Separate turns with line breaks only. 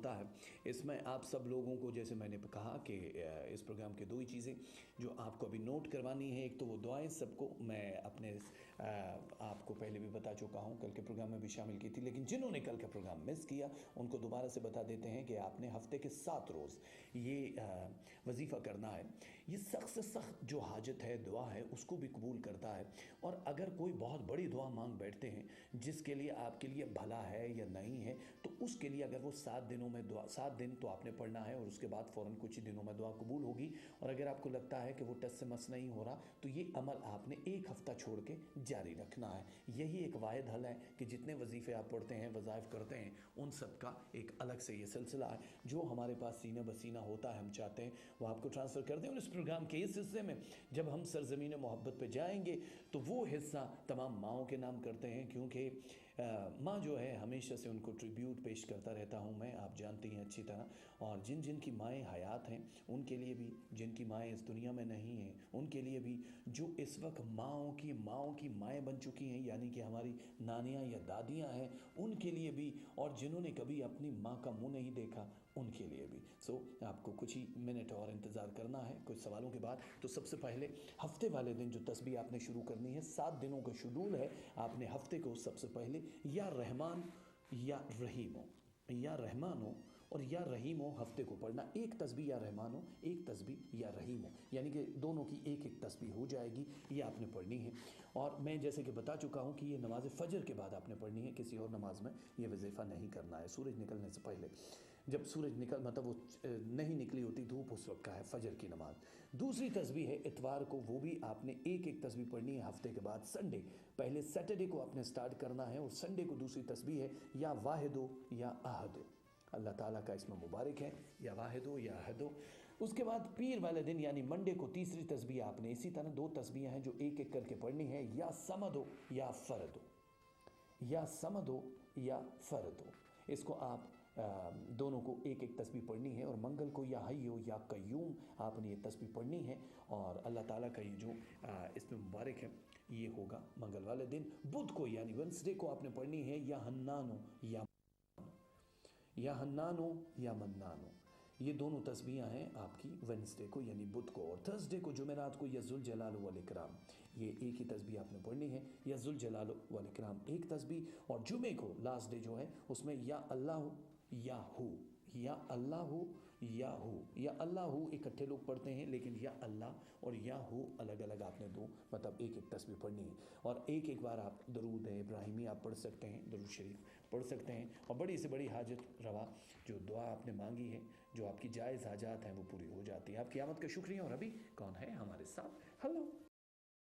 होता है। इसमें आप सब लोगों को, जैसे मैंने कहा कि इस प्रोग्राम के 2 ही चीज़ें जो आपको अभी नोट करवानी है, एक तो वो दुआएं सबको मैं अपने आपको पहले भी बता चुका हूँ, कल के प्रोग्राम में भी शामिल की थी, लेकिन जिन्होंने कल का प्रोग्राम मिस किया उनको दोबारा से बता देते हैं कि आपने हफ्ते के 7 रोज़ ये वजीफ़ा करना है। ये सख्त से सख्त जो हाजत है, दुआ है, उसको भी कबूल करता है। और अगर कोई बहुत बड़ी दुआ मांग बैठते हैं जिसके लिए आपके लिए भला है या नहीं है, तो उसके लिए अगर वो 7 दिनों में दुआ, 7 दिन तो आपने पढ़ना है और उसके बाद फ़ौरन कुछ ही दिनों में दुआ कबूल होगी। और अगर आपको लगता है कि वो टस से मस नहीं हो रहा, तो ये अमल आपने 1 हफ़्ता छोड़ के जारी रखना है। यही एक वाहिद हल है कि जितने वजीफ़े आप पढ़ते हैं, वज़ाइफ करते हैं, उन सब का एक अलग से ये सिलसिला है जो हमारे पास सीना बसीना होता है। हम चाहते हैं वो आपको ट्रांसफ़र कर दें। और इस प्रोग्राम के इस हिस्से में जब हम सरज़मीन मोहब्बत पे जाएंगे तो वो हिस्सा तमाम माँओं के नाम करते हैं, क्योंकि माँ जो है हमेशा से उनको ट्रिब्यूट पेश करता रहता हूँ मैं, आप जानती हैं अच्छी तरह। और जिन जिन की माएँ हयात हैं उनके लिए भी, जिनकी माएँ इस दुनिया में नहीं हैं उनके लिए भी, जो इस वक्त माँओं की माएँ बन चुकी हैं, यानी कि हमारी नानियाँ या दादियाँ हैं, उनके लिए भी, और जिन्होंने कभी अपनी माँ का मुँह नहीं देखा उनके लिए भी। आपको कुछ ही मिनट और इंतज़ार करना है कुछ सवालों के बाद। तो सबसे पहले हफ्ते वाले दिन जो तस्बीह आपने शुरू करनी है, 7 दिनों का शेड्यूल है। आपने हफ्ते को सबसे पहले या रहमान या रहीम हो, या रहमान हो और या रहीम हो हफ्ते को पढ़ना। एक तस्बीह या रहमान हो, एक तस्बीह या रहीम हो, यानी कि दोनों की एक एक तस्बीह हो जाएगी, ये आपने पढ़नी है। और मैं जैसे कि बता चुका हूँ कि ये नमाज फ़जर के बाद आपने पढ़नी है, किसी और नमाज में ये वजीफ़ा नहीं करना है। सूरज निकलने से पहले, जब सूरज मतलब वो नहीं निकली होती धूप, उस वक्त का है फ़जर की नमाज। दूसरी तस्बीह है इतवार को, वो भी आपने एक एक तस्बीह पढ़नी है हफ्ते के बाद। संडे, पहले सैटरडे को आपने स्टार्ट करना है और संडे को दूसरी तस्बीह है या वाहिदो या अहदो। अल्लाह ताला का इसमें मुबारक है, या वाहिदो या अहदो। उसके बाद पीर वाले दिन यानी मंडे को तीसरी तस्बीह आपने इसी तरह 2 तस्बीह हैं जो एक एक करके पढ़नी है, या समदो या फ़रदो, या समदो या फ़रदो। इसको आप दोनों को एक एक तस्बीह पढ़नी है। और मंगल को या हय्यो या कय्यूम आपने ये तस्बीह पढ़नी है। और अल्लाह ताला का ये जो इसमें मुबारक है ये होगा मंगल वाले दिन। बुध को यानी वेडनेसडे को आपने पढ़नी है या हन्नानो या मन्नानो। ये दोनों तस्बीहां हैं आपकी वेडनेसडे को यानी बुध को। और थर्सडे को, जुमेरात को, या ज़ुल जलाल वल इकराम, ये एक ही तस्बीह आपने पढ़नी है, या ज़ुल जलाल वल इकराम एक तस्बीह। और जुमे को लास्ट डे जो है उसमें या अल्लाह या हू, या अल्लाह या हू, या अल्लाह हू इकट्ठे लोग पढ़ते हैं, लेकिन या अल्लाह और या हू अलग अलग आपने दो, मतलब एक एक तस्बीह पढ़नी है। और एक एक बार आप दरूद इब्राहिमी आप पढ़ सकते हैं, दरूद शरीफ पढ़ सकते हैं। और बड़ी से बड़ी हाजत रवा जो दुआ आपने मांगी है, जो आपकी जायज़ हाजात हैं, वो पूरी हो जाती है। आपकी आमद का शुक्रिया। और अभी कौन है हमारे साथ? हेलो।